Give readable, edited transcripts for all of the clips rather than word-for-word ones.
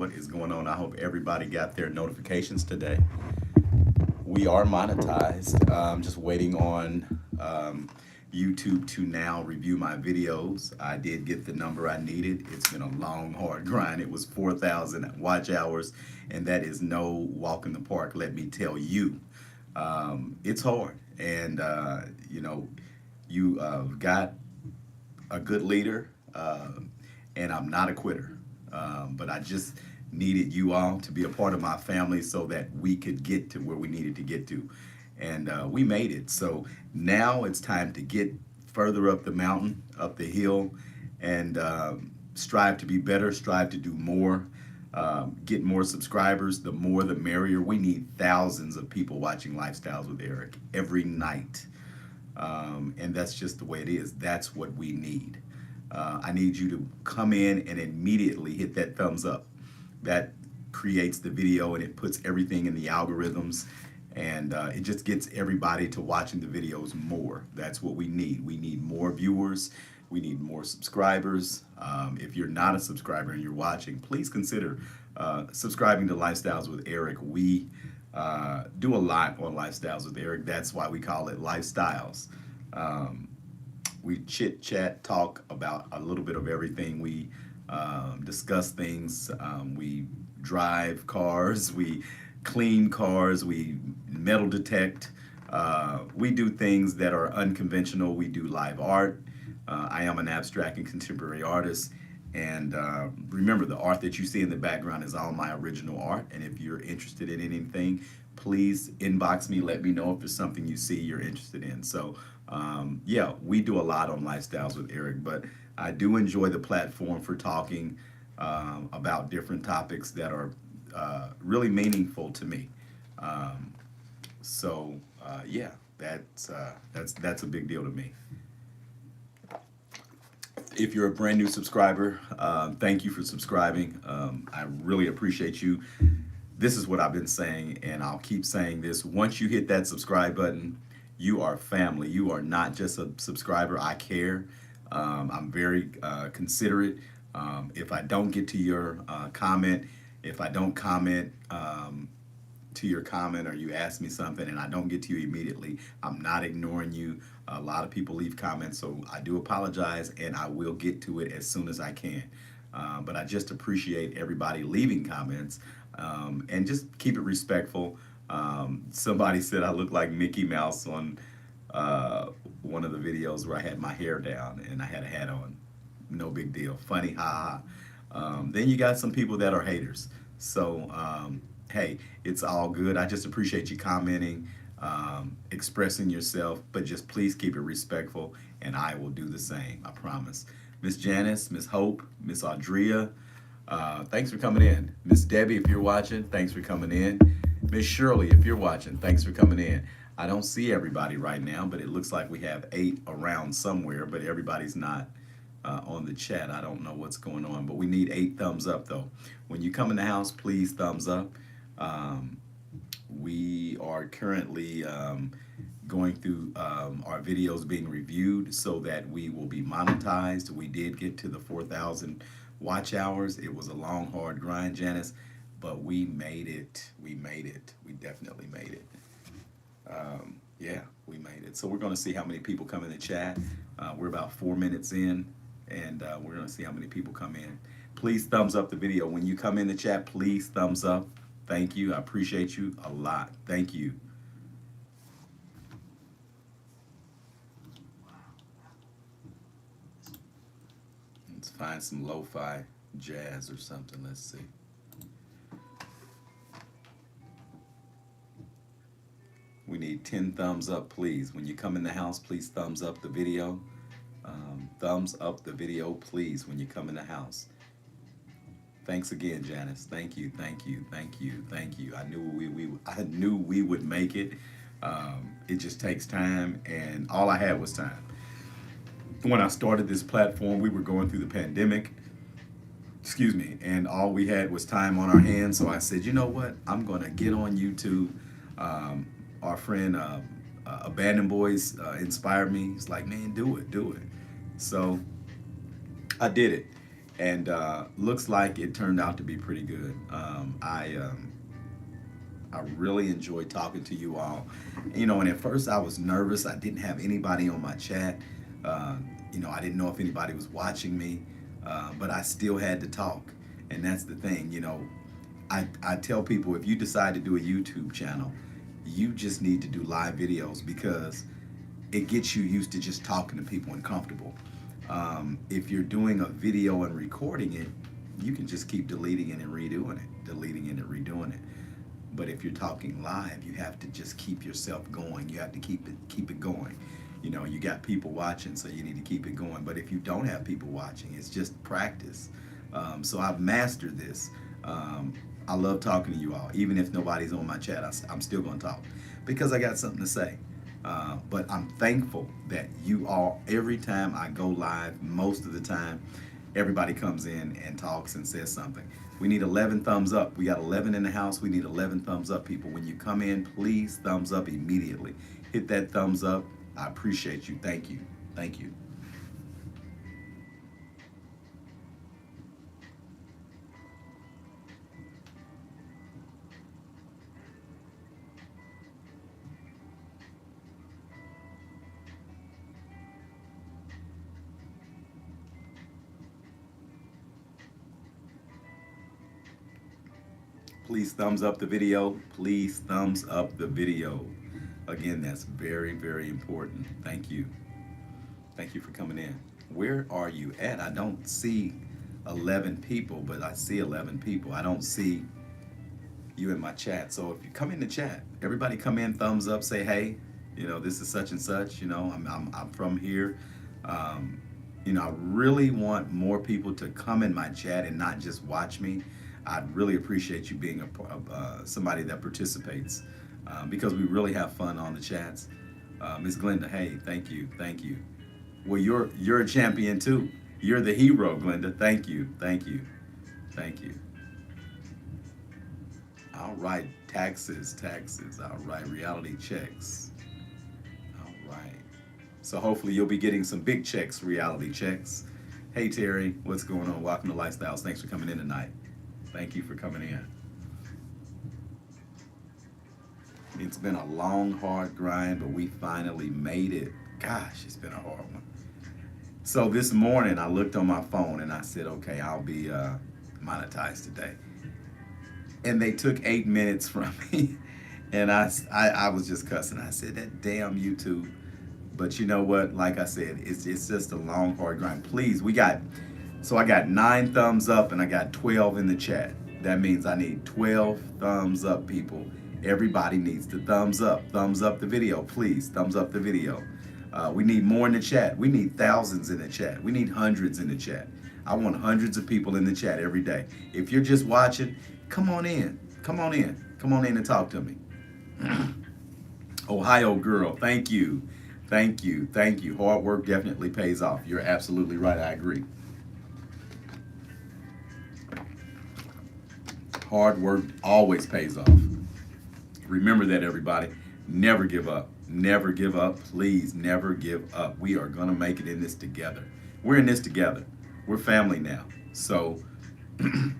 What is going on? I hope everybody got their notifications today. We are monetized. I'm just waiting on YouTube to now review my videos. I did get the number I needed. It's been a long, hard grind. It was 4,000 watch hours, and that is no walk in the park, let me tell you. It's hard, and you got a good leader, and I'm not a quitter. But I just needed you all to be a part of my family so that we could get to where we needed to get to. And we made it. So now it's time to get further up the mountain, up the hill, and strive to be better, strive to do more, get more subscribers. The more, the merrier. We need thousands of people watching Lifestyles with Eric every night. And that's just the way it is. That's what we need. I need you to come in and immediately hit that thumbs up. That creates the video and it puts everything in the algorithms, and it just gets everybody to watching the videos more. That's what we need. We need more viewers. We need more subscribers. If you're not a subscriber and you're watching, please consider subscribing to Lifestyles with Eric. We do a lot on Lifestyles with Eric. That's why we call it Lifestyles. We chit chat, talk about a little bit of everything. We discuss things. We drive cars. We clean cars. We metal detect. We do things that are unconventional. We do live art. I am an abstract and contemporary artist. And remember, the art that you see in the background is all my original art. And if you're interested in anything, please inbox me. Let me know if there's something you see you're interested in. So, yeah, we do a lot on Lifestyles with Eric, but I do enjoy the platform for talking about different topics that are really meaningful to me. Um, yeah, that's a big deal to me. If you're a brand new subscriber, thank you for subscribing. I really appreciate you. This is what I've been saying, and I'll keep saying this. Once you hit that subscribe button, you are family. You are not just a subscriber. I care. I'm very considerate. If I don't get to your comment, if I don't comment to your comment, or you ask me something and I don't get to you immediately, I'm not ignoring you. A lot of people leave comments, so I do apologize, and I will get to it as soon as I can. But I just appreciate everybody leaving comments, and just keep it respectful. Somebody said I look like Mickey Mouse on one of the videos where I had my hair down and I had a hat on. No big deal. Funny, ha ha. Then you got some people that are haters. So, hey, it's all good. I just appreciate you commenting, expressing yourself, but just please keep it respectful, and I will do the same. I promise. Miss Janice, Miss Hope, Miss Audria, thanks for coming in. Miss Debbie, if you're watching, thanks for coming in. Miss Shirley, if you're watching, thanks for coming in. I don't see everybody right now, but it looks like we have 8 around somewhere, but everybody's not on the chat. I don't know what's going on, but we need 8 thumbs up though. When you come in the house, please thumbs up. Um, we are currently going through our videos being reviewed so that we will be monetized. We did get to the 4,000 watch hours. It was a long, hard grind, Janice, but we made it. We made it. We definitely made it. Yeah, we made it. So we're going to see how many people come in the chat. We're about 4 minutes in, and we're going to see how many people come in. Please thumbs up the video. When you come in the chat, please thumbs up. Thank you. I appreciate you a lot. Thank you. Let's find some lo-fi jazz or something. Let's see. We need 10 thumbs up, please. When you come in the house, please thumbs up the video. Thumbs up the video, please, when you come in the house. Thanks again, Janice. Thank you, thank you, thank you, thank you. I knew we would make it. It just takes time, and all I had was time. When I started this platform, we were going through the pandemic. Excuse me, and all we had was time on our hands. So I said, you know what? I'm gonna get on YouTube. Our friend Abandoned Boys inspired me. He's like, man, do it, do it. So I did it. and looks like it turned out to be pretty good. I really enjoyed talking to you all. You know, and at first I was nervous. I didn't have anybody on my chat. Uh, you know, I didn't know if anybody was watching me, but I still had to talk. And that's the thing, you know. I tell people, if you decide to do a YouTube channel, you just need to do live videos because it gets you used to just talking to people and comfortable. If you're doing a video and recording it, you can just keep deleting it and redoing it, deleting it and redoing it. But if you're talking live, you have to just keep yourself going. You have to keep it going. You know, you got people watching, so you need to keep it going. But if you don't have people watching, it's just practice. So I've mastered this. I love talking to you all, even if nobody's on my chat. I'm still going to talk because I got something to say. But I'm thankful that you all, every time I go live, most of the time, everybody comes in and talks and says something. We need 11 thumbs up. We got 11 in the house. We need 11 thumbs up, people. When you come in, please thumbs up immediately. Hit that thumbs up. I appreciate you. Thank you. Thank you. Please thumbs up the video. Please thumbs up the video. Again, that's very, very important. Thank you. Thank you for coming in. Where are you at? I don't see 11 people, but I see 11 people. I don't see you in my chat. So if you come in the chat, everybody come in, thumbs up, say, hey, you know, this is such and such, you know, I'm from here. You know, I really want more people to come in my chat and not just watch me. I'd really appreciate you being somebody that participates because we really have fun on the chats. Ms. Glenda, hey, thank you, thank you. Well, you're a champion too. You're the hero, Glenda. Thank you, thank you, thank you. All right, taxes. All right, reality checks. All right. So hopefully you'll be getting some big checks, reality checks. Hey Terry, what's going on? Welcome to Lifestyles. Thanks for coming in tonight. Thank you for coming in. It's been a long, hard grind, but we finally made it. Gosh, it's been a hard one. So this morning I looked on my phone and I said, okay, I'll be monetized today. And they took 8 minutes from me. And I was just cussing. I said, that damn YouTube. But you know what? Like I said, it's just a long, hard grind. Please, so I got 9 thumbs up and I got 12 in the chat. That means I need 12 thumbs up, people. Everybody needs to thumbs up. Thumbs up the video, please. Thumbs up the video. We need more in the chat. We need thousands in the chat. We need hundreds in the chat. I want hundreds of people in the chat every day. If you're just watching, come on in. Come on in. Come on in and talk to me. Ohio girl, thank you. Thank you. Thank you. Hard work definitely pays off. You're absolutely right. I agree. Hard work always pays off. Remember that, everybody. Never give up. Never give up. Please never give up. We are going to make it in this together. We're in this together. We're family now. So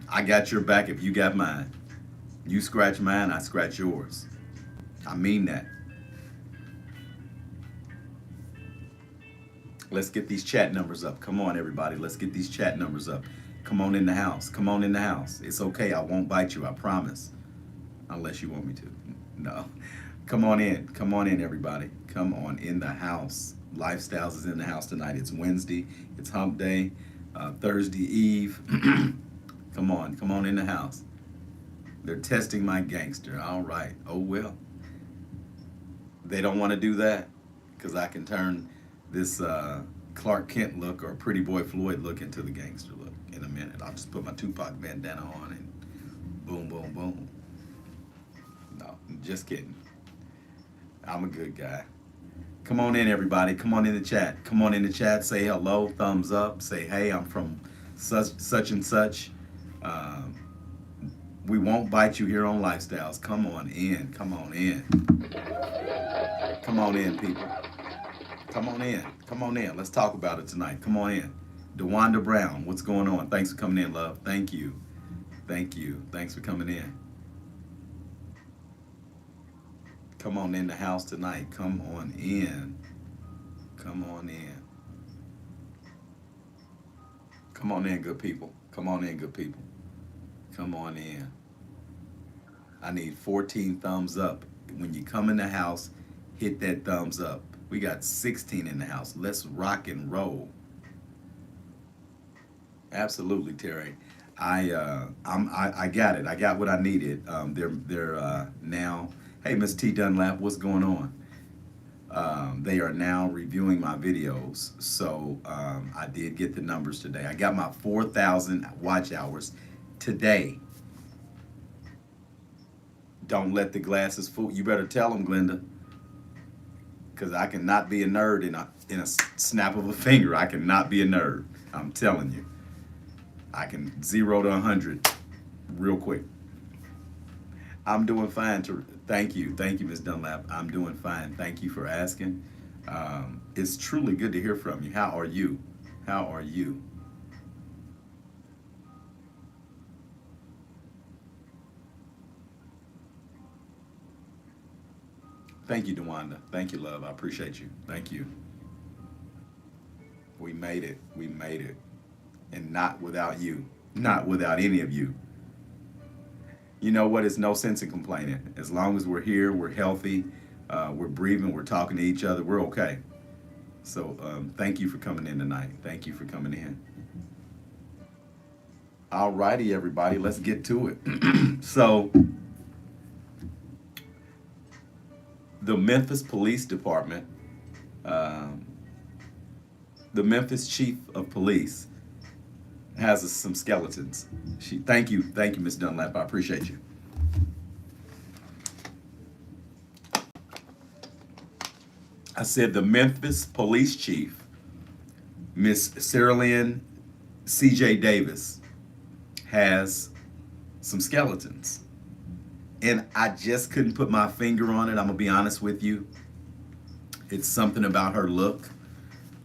I got your back if you got mine. You scratch mine, I scratch yours. I mean that. Let's get these chat numbers up. Come on, everybody. Let's get these chat numbers up. Come on in the house. Come on in the house. It's okay. I won't bite you. I promise. Unless you want me to. No. Come on in. Come on in, everybody. Come on in the house. Lifestyles is in the house tonight. It's Wednesday. It's hump day. Thursday Eve. Come on. Come on in the house. They're testing my gangster. All right. Oh, well. They don't want to do that because I can turn this Clark Kent look or Pretty Boy Floyd look into the gangster look in a minute. I'll just put my Tupac bandana on and boom, boom, boom. No, just kidding. I'm a good guy. Come on in, everybody. Come on in the chat. Come on in the chat. Say hello, thumbs up. Say, hey, I'm from such and such. We won't bite you here on Lifestyles. Come on in. Come on in. Come on in, people. Come on in. Come on in. Let's talk about it tonight. Come on in. DeWanda Brown, what's going on? Thanks for coming in, love. Thank you. Thank you. Thanks for coming in. Come on in the house tonight. Come on in. Come on in. Come on in, good people. Come on in, good people. Come on in. I need 14 thumbs up. When you come in the house, hit that thumbs up. We got 16 in the house. Let's rock and roll. Absolutely, Terry. I got it. I got what I needed. They're now. Hey, Miss T Dunlap, what's going on? They are now reviewing my videos. So I did get the numbers today. I got my 4,000 watch hours today. Don't let the glasses fool you. Better tell them, Glenda, because I cannot be a nerd in a snap of a finger. I cannot be a nerd. I'm telling you. I can 0 to 100 real quick. I'm doing fine. Thank you, Miss Dunlap. I'm doing fine. Thank you for asking. It's truly good to hear from you. How are you? How are you? Thank you, Dewanda. Thank you, love. I appreciate you. Thank you. We made it. We made it. And not without you. Not without any of you. You know what? It's no sense in complaining. As long as we're here, we're healthy, we're breathing, we're talking to each other, we're okay. So thank you for coming in tonight. Thank you for coming in. All righty, everybody, let's get to it. So, the Memphis Police Department, um, the Memphis Chief of Police, has some skeletons. Thank you, Miss Dunlap. I appreciate you. I said the Memphis Police Chief, Miss Cerilyn C.J. Davis, has some skeletons. And I just couldn't put my finger on it. I'm going to be honest with you. It's something about her look.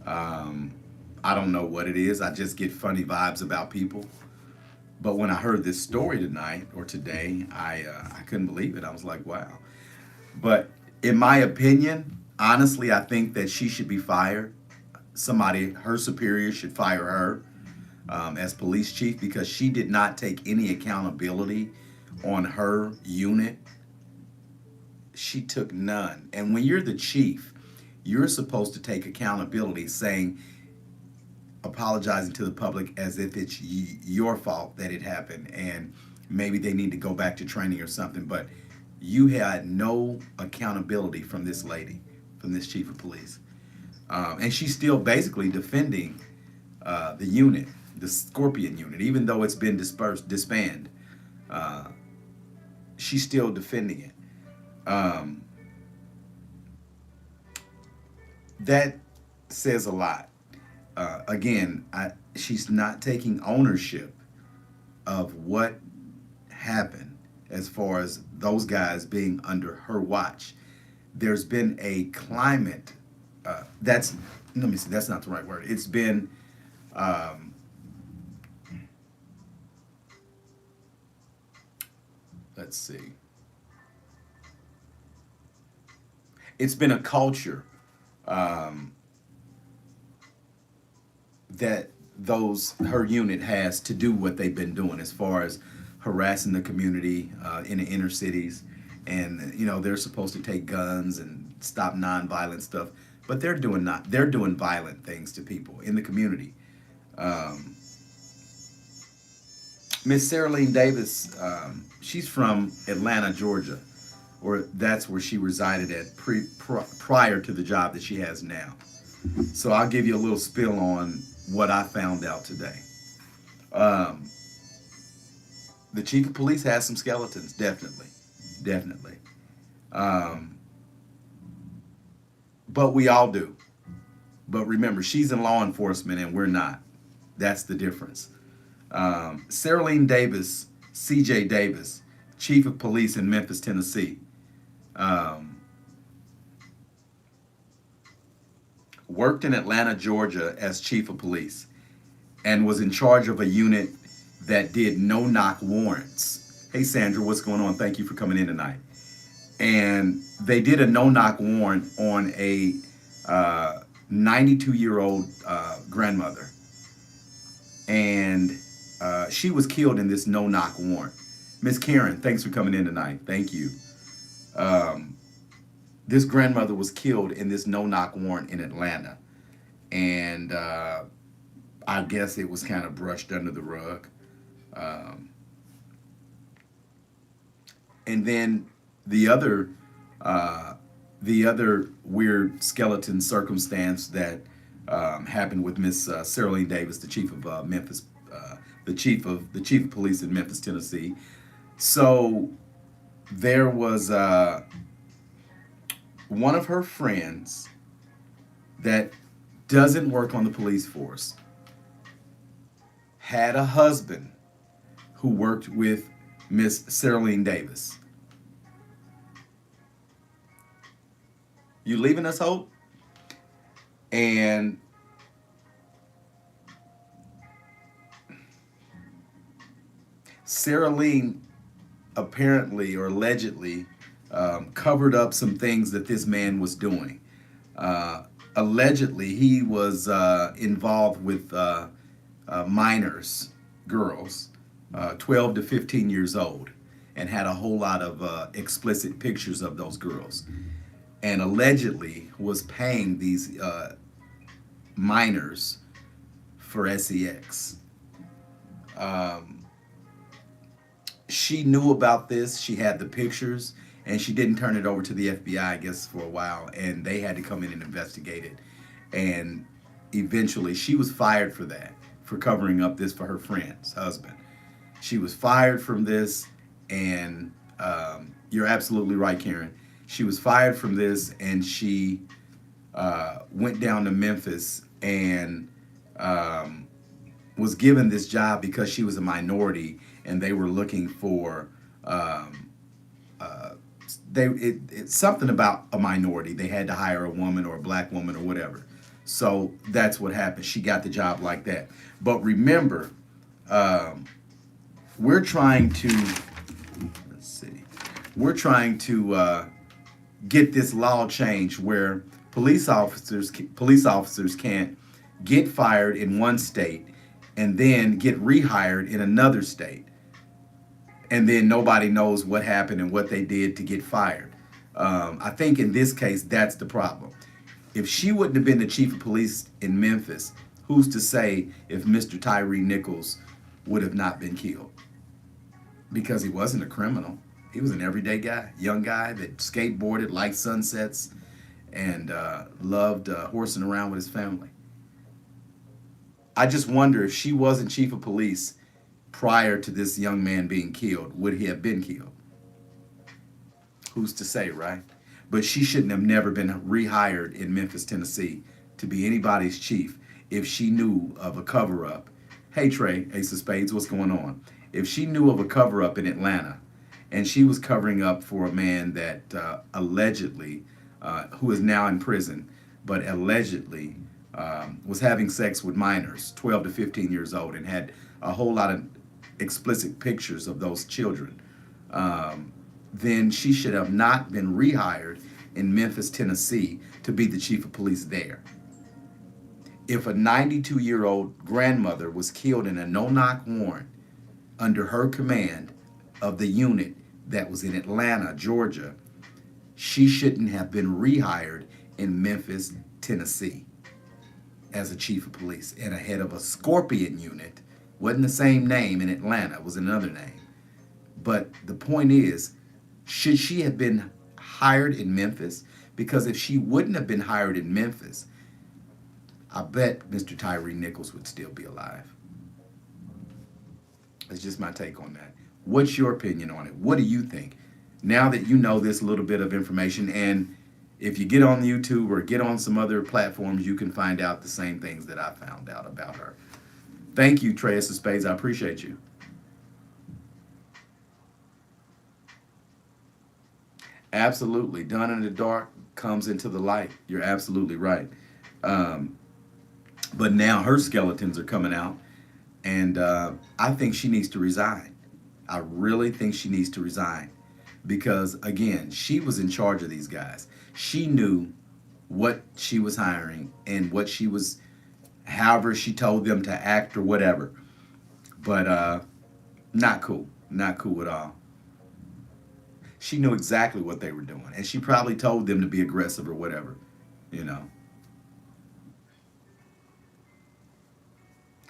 Um, I don't know what it is. I just get funny vibes about people. But when I heard this story tonight or today, I couldn't believe it. I was like, wow. But in my opinion, honestly, I think that she should be fired. Somebody, her superior, should fire her as police chief because she did not take any accountability on her unit. She took none. And when you're the chief, you're supposed to take accountability, saying, apologizing to the public as if it's your fault that it happened and maybe they need to go back to training or something. But you had no accountability from this lady, from this chief of police. And she's still basically defending the unit, the Scorpion unit, even though it's been disbanded. Uh, she's still defending it. Um, that says a lot. Again, she's not taking ownership of what happened as far as those guys being under her watch. There's been a climate that's, let me see, that's not the right word. It's been, um, let's see, it's been a culture um, that those her unit has to do what they've been doing as far as harassing the community in the inner cities, and they're supposed to take guns and stop nonviolent stuff, but they're doing violent things to people in the community. Um, Miss Sarah Davis, she's from Atlanta, Georgia, or that's where she resided at prior to the job that she has now. So I'll give you a little spill on what I found out today. Um, the chief of police has some skeletons, definitely, definitely. Um, but we all do. But remember, she's in law enforcement and we're not. That's the difference. Sarah Davis, C.J. Davis, chief of police in Memphis, Tennessee, um, worked in Atlanta, Georgia as chief of police. and was in charge of a unit that did no-knock warrants. Hey, Sandra, what's going on? Thank you for coming in tonight. And they did a no-knock warrant on a 92-year-old grandmother, and she was killed in this no-knock warrant. Miss Karen, thanks for coming in tonight. Thank you. Um, this grandmother was killed in this no-knock warrant in Atlanta, and I guess it was kind of brushed under the rug. Um, and then the other uh, the other weird skeleton circumstance that happened with Miss Sarah Davis, the chief of Memphis, the chief of police in Memphis, Tennessee. So there was one of her friends that doesn't work on the police force had a husband who worked with Miss Sarah Davis. You leaving us, Hope? And Sarah apparently or allegedly covered up some things that this man was doing. Allegedly, he was involved with minors, girls, 12 to 15 years old, and had a whole lot of explicit pictures of those girls. And allegedly was paying these minors for sex. Um, she knew about this. She had the pictures, and she didn't turn it over to the FBI, I guess, for a while. And they had to come in and investigate it. And eventually, she was fired for that, for covering up this for her friend's husband. She was fired from this, and you're absolutely right, Karen. She was fired from this, and she went down to Memphis and was given this job because she was a minority, and they were looking for uh, it's something about a minority. They had to hire a woman or a black woman or whatever. So that's what happened. She got the job like that. But remember, um, we're trying to let's see, we're trying to get this law changed where police officers can't get fired in one state and then get rehired in another state, and then nobody knows what happened and what they did to get fired. I think in this case that's the problem. If she wouldn't have been the chief of police in Memphis, who's to say if Mr. Tyree Nichols would have not been killed? Because he wasn't a criminal. He was an everyday guy, young guy that skateboarded, liked sunsets, and loved horsing around with his family. I just wonder if she wasn't chief of police prior to this young man being killed, would he have been killed? Who's to say, right? But she shouldn't have never been rehired in Memphis, Tennessee to be anybody's chief if she knew of a cover up. Hey, Trey, Ace of Spades, what's going on? If she knew of a cover up in Atlanta and she was covering up for a man that allegedly, who is now in prison, but allegedly was having sex with minors, 12 to 15 years old, and had a whole lot of explicit pictures of those children, then she should have not been rehired in Memphis, Tennessee to be the chief of police there. If a 92-year-old grandmother was killed in a no-knock warrant under her command of the unit that was in Atlanta, Georgia, she shouldn't have been rehired in Memphis, Tennessee as a chief of police and a head of a Scorpion unit. Wasn't the same name in Atlanta, it was another name. But the point is, should she have been hired in Memphis? Because if she wouldn't have been hired in Memphis, I bet Mr. Tyree Nichols would still be alive. That's just my take on that. What's your opinion on it? What do you think? Now that you know this little bit of information, and if you get on YouTube or get on some other platforms, you can find out the same things that I found out about her. Thank you, Treyas of Spades. I appreciate you. Absolutely. Done in the dark comes into the light. You're absolutely right. Um, but now her skeletons are coming out, And I think she needs to resign. I really think she needs to resign because, again, she was in charge of these guys. She knew what she was hiring and what she was, however, she told them to act or whatever. But not cool. Not cool at all. She knew exactly what they were doing. And she probably told them to be aggressive or whatever, you know.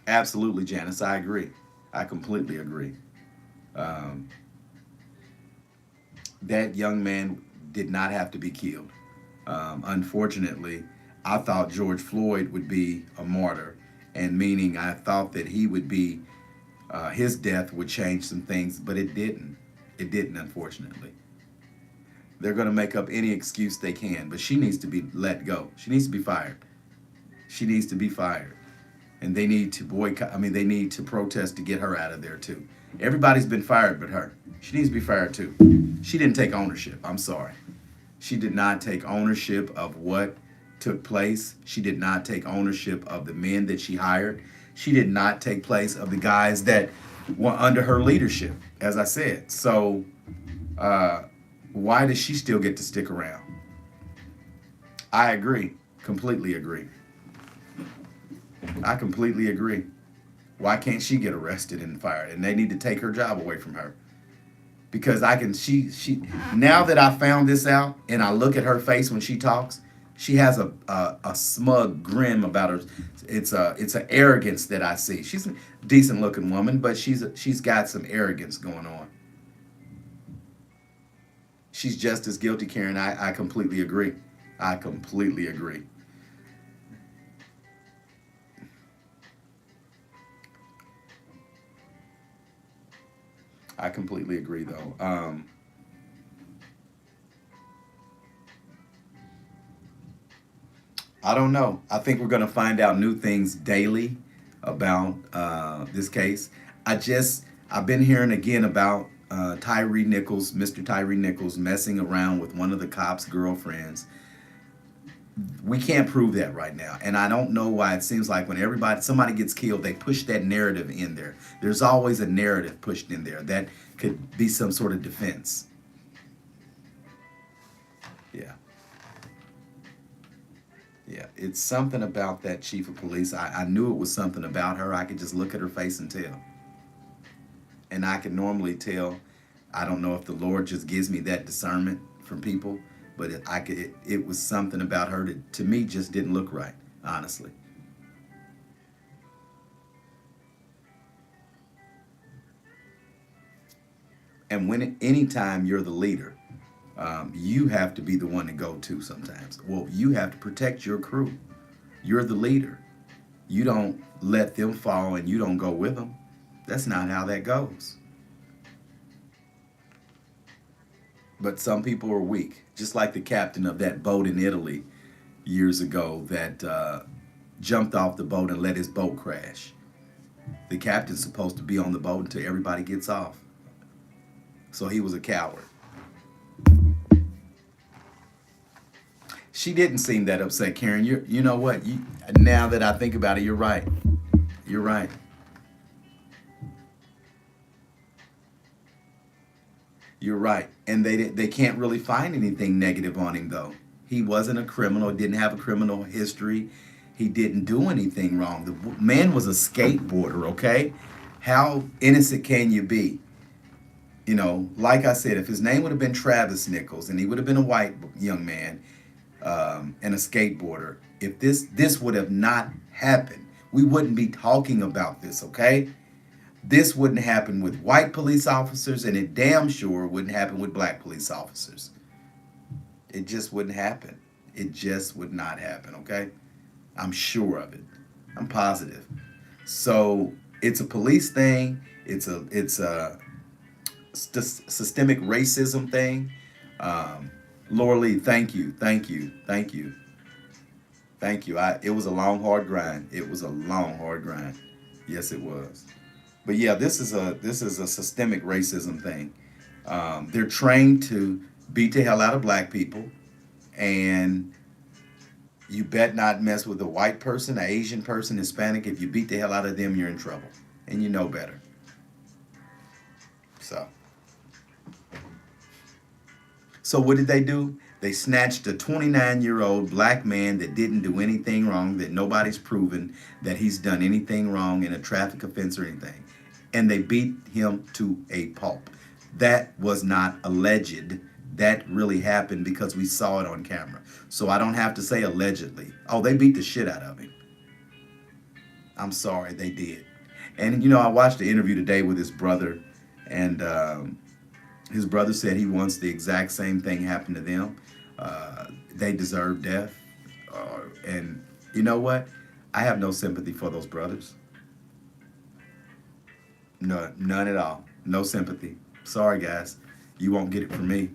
Absolutely, Janice. I agree. I completely agree. Um, that young man did not have to be killed. Unfortunately, I thought George Floyd would be a martyr, and meaning I thought that he would be, his death would change some things, but it didn't. It didn't, unfortunately. They're going to make up any excuse they can, but she needs to be let go. She needs to be fired. She needs to be fired. And they need to boycott, I mean, they need to protest to get her out of there too. Everybody's been fired but her. She needs to be fired too. She didn't take ownership. I'm sorry. She did not take ownership of what took place. She did not take ownership of the men that she hired. She did not take place of the guys that were under her leadership, as I said. So, uh, why does she still get to stick around? I agree. Completely agree. I completely agree. Why can't she get arrested and fired? And they need to take her job away from her. Because I can she now that I found this out and I look at her face when she talks, she has a smug grin about her. It's an arrogance that I see. She's a decent looking woman, but she's got some arrogance going on. She's just as guilty, Karen. I completely agree. I completely agree. I completely agree, though. I don't know. I think we're going to find out new things daily about this case. I've been hearing again about Tyree Nichols, Mr. Tyree Nichols, messing around with one of the cops' girlfriends. We can't prove that right now, and I don't know why it seems like when somebody gets killed, they push that narrative in there. There's always a narrative pushed in there that could be some sort of defense. Yeah. Yeah, it's something about that chief of police. I knew it was something about her. I could just look at her face and tell. And I can normally tell. I don't know if the Lord just gives me that discernment from people, but it was something about her that to me just didn't look right, honestly. And anytime you're the leader, you have to be the one to go to sometimes. Well, you have to protect your crew. You're the leader. You don't let them fall and you don't go with them. That's not how that goes. But some people are weak, just like the captain of that boat in Italy years ago that jumped off the boat and let his boat crash. The captain's supposed to be on the boat until everybody gets off. So he was a coward. She didn't seem that upset, Karen. You know what? Now that I think about it, you're right. You're right. You're right. And they can't really find anything negative on him though. He wasn't a criminal, didn't have a criminal history. He didn't do anything wrong. The man was a skateboarder, okay? How innocent can you be? You know, like I said, if his name would have been Travis Nichols and he would have been a white young man and a skateboarder, if this would have not happened, we wouldn't be talking about this, okay? This wouldn't happen with white police officers, and it damn sure wouldn't happen with black police officers. It just wouldn't happen. It just would not happen, okay? I'm sure of it. I'm positive. So it's a police thing. It's a systemic racism thing. Laura Lee, thank you, thank you, thank you, thank you. It was a long, hard grind. It was a long, hard grind. Yes, it was. But yeah, this is a systemic racism thing. They're trained to beat the hell out of black people, and you bet not mess with a white person, an Asian person, Hispanic. If you beat the hell out of them, you're in trouble. and you know better. So, so what did they do? They snatched a 29-year-old black man that didn't do anything wrong, that nobody's proven that he's done anything wrong in a traffic offense or anything. And they beat him to a pulp. That was not alleged. That really happened because we saw it on camera. So I don't have to say allegedly. Oh, they beat the shit out of him. I'm sorry, they did. And you know, I watched the interview today with his brother, and his brother said he wants the exact same thing happen to them. They deserve death. And you know what? I have no sympathy for those brothers. No, none at all. No sympathy. Sorry, guys. You won't get it from me.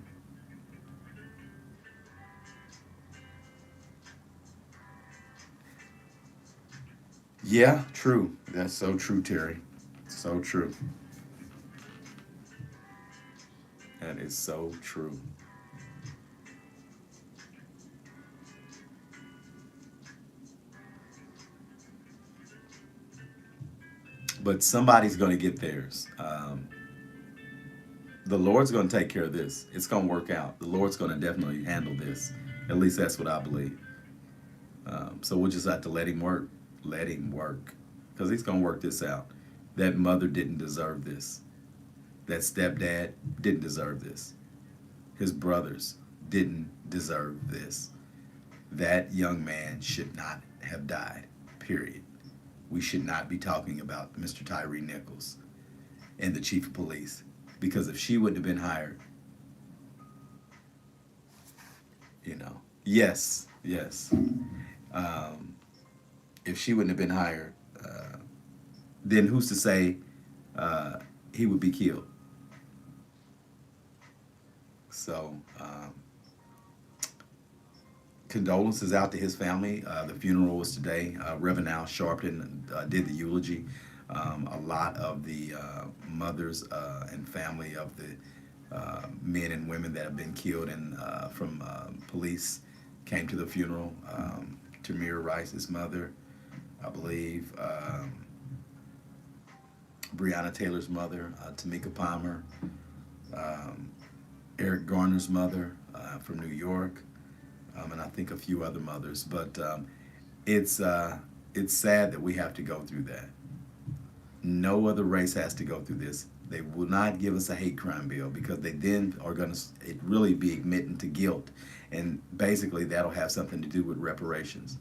Yeah, true. That's so true, Terry. So true. That is so true. But somebody's going to get theirs. The Lord's going to take care of this. It's going to work out. The Lord's going to definitely handle this. At least that's what I believe. So we'll just have to let him work. Let him work. Because he's going to work this out. That mother didn't deserve this. That stepdad didn't deserve this. His brothers didn't deserve this. That young man should not have died, period. We should not be talking about Mr. Tyree Nichols and the chief of police. Because if she wouldn't have been hired, you know, yes, yes. If she wouldn't have been hired, then who's to say he would be killed? So, condolences out to his family. The funeral was today. Reverend Al Sharpton did the eulogy. A lot of the mothers and family of the men and women that have been killed from police came to the funeral. Tamir Rice's mother, I believe, Breonna Taylor's mother, Tamika Palmer, Eric Garner's mother from New York, and I think a few other mothers. But it's sad that we have to go through that. No other race has to go through this. They will not give us a hate crime bill because they then are going to really be admitting to guilt. And basically that'll have something to do with reparations.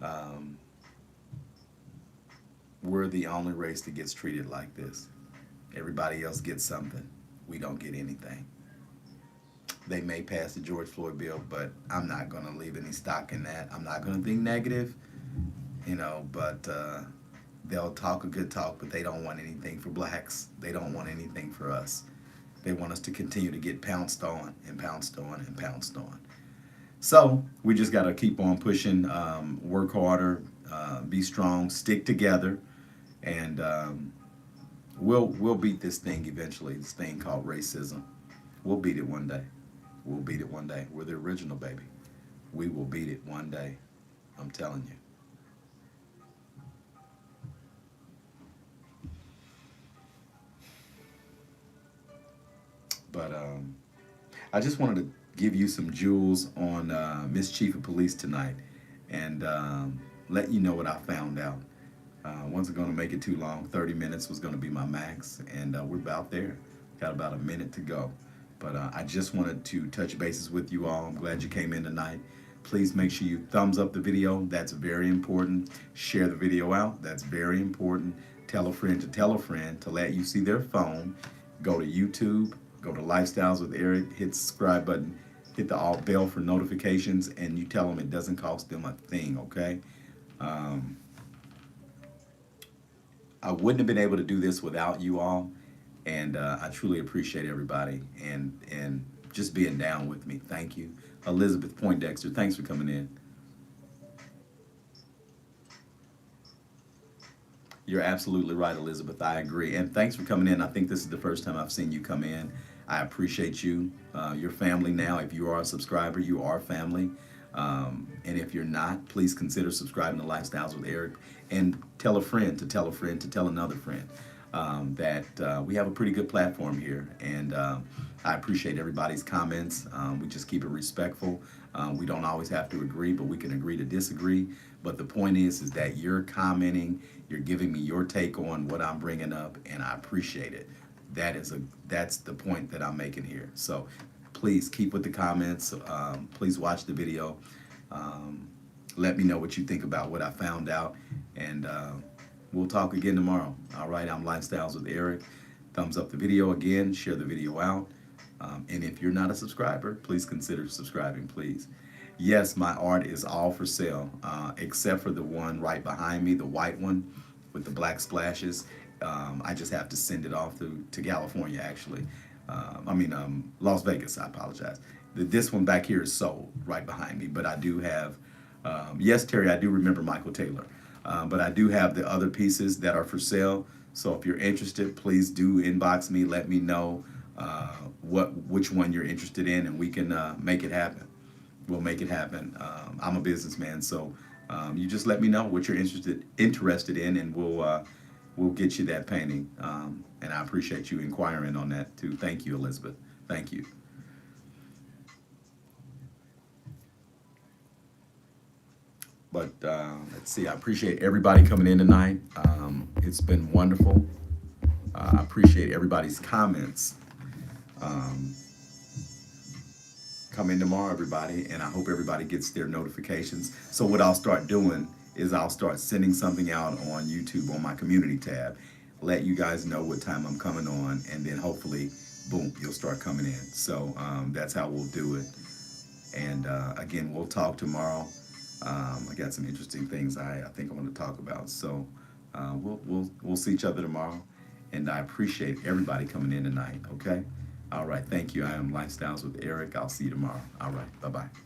Um, we're the only race that gets treated like this. Everybody else gets something. We don't get anything. They may pass the George Floyd bill, but I'm not going to leave any stock in that. I'm not going to think negative, but they'll talk a good talk, but they don't want anything for blacks. They don't want anything for us. They want us to continue to get pounced on and pounced on and pounced on. So we just got to keep on pushing, work harder, be strong, stick together, and we'll beat this thing eventually, this thing called racism. We'll beat it one day. We'll beat it one day. We're the original, baby. We will beat it one day. I'm telling you. But I just wanted to give you some jewels on Miss Chief of Police tonight and let you know what I found out. Wasn't going to make it too long. 30 minutes was going to be my max, and we're about there. Got about a minute to go. But I just wanted to touch bases with you all. I'm glad you came in tonight. Please make sure you thumbs up the video. That's very important. Share the video out. That's very important. Tell a friend to let you see their phone. Go to YouTube. Go to Lifestyles with Eric. Hit the subscribe button. Hit the all bell for notifications. And you tell them it doesn't cost them a thing, okay? I wouldn't have been able to do this without you all. And I truly appreciate everybody and just being down with me. Thank you. Elizabeth Poindexter, thanks for coming in. You're absolutely right, Elizabeth. I agree. And thanks for coming in. I think this is the first time I've seen you come in. I appreciate you. Your family now. If you are a subscriber, you are family. And if you're not, please consider subscribing to Lifestyles with Eric, and tell a friend to tell a friend to tell another friend that we have a pretty good platform here. And I appreciate everybody's comments. We just keep it respectful. We don't always have to agree, but we can agree to disagree. But the point is that you're commenting, you're giving me your take on what I'm bringing up, and I appreciate it. That's the point that I'm making here. So please keep with the comments. Please watch the video. Let me know what you think about what I found out, and we'll talk again tomorrow. All right, I'm Lifestyles with Eric. Thumbs up the video again, share the video out. And if you're not a subscriber, please consider subscribing, please. Yes, my art is all for sale, except for the one right behind me, the white one with the black splashes. I just have to send it off to California, actually. Las Vegas, I apologize. This one back here is sold right behind me, but I do have, yes, Terry, I do remember Michael Taylor. But I do have the other pieces that are for sale. So if you're interested, please do inbox me. Let me know which one you're interested in, and we can make it happen. We'll make it happen. I'm a businessman, so you just let me know what you're interested in, and we'll get you that painting. And I appreciate you inquiring on that too. Thank you, Elizabeth. Thank you. But let's see. I appreciate everybody coming in tonight. It's been wonderful. I appreciate everybody's comments. Come in tomorrow, everybody, and I hope everybody gets their notifications. So what I'll start doing is I'll start sending something out on YouTube on my community tab, let you guys know what time I'm coming on, and then hopefully, boom, you'll start coming in. So that's how we'll do it. And again, we'll talk tomorrow. I got some interesting things I think I want to talk about. So we'll see each other tomorrow, and I appreciate everybody coming in tonight. Okay. All right. Thank you. I am Lifestyles with Eric. I'll see you tomorrow. All right. Bye-bye.